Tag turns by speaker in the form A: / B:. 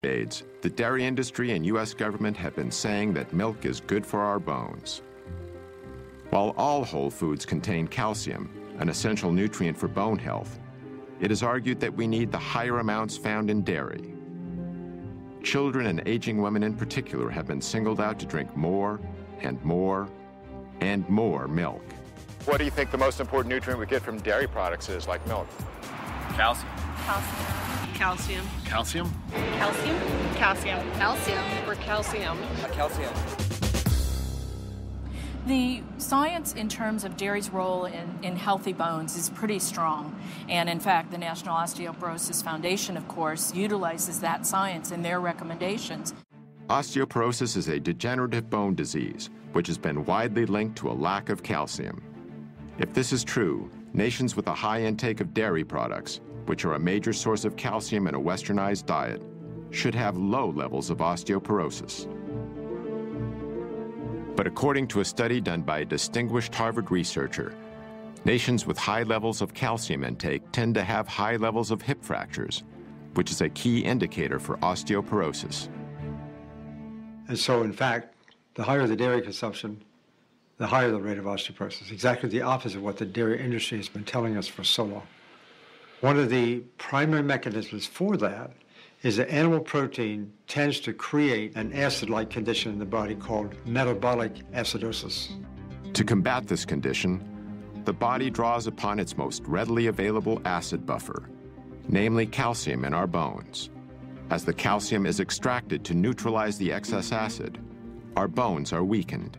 A: decades, the dairy industry and U.S. government have been saying that milk is good for our bones. While all whole foods contain calcium, an essential nutrient for bone health, it is argued that we need the higher amounts found in dairy. Children and aging women in particular have been singled out to drink more and more and more milk.
B: What do you think the most important nutrient we get from dairy products is, like milk?
C: Calcium.
D: Calcium.
C: Calcium.
D: Calcium. Calcium.
E: Calcium.
D: Or calcium.
C: Calcium.
F: The science in terms of dairy's role in healthy bones is pretty strong. And in fact, the National Osteoporosis Foundation, of course, utilizes that science in their recommendations.
A: Osteoporosis is a degenerative bone disease, which has been widely linked to a lack of calcium. If this is true, nations with a high intake of dairy products, which are a major source of calcium in a westernized diet, should have low levels of osteoporosis. But according to a study done by a distinguished Harvard researcher, nations with high levels of calcium intake tend to have high levels of hip fractures, which is a key indicator for osteoporosis.
G: And so, in fact, the higher the dairy consumption, the higher the rate of osteoporosis. Exactly the opposite of what the dairy industry has been telling us for so long. One of the primary mechanisms for that is that animal protein tends to create an acid-like condition in the body called metabolic acidosis.
A: To combat this condition, the body draws upon its most readily available acid buffer, namely calcium in our bones. As the calcium is extracted to neutralize the excess acid, our bones are weakened.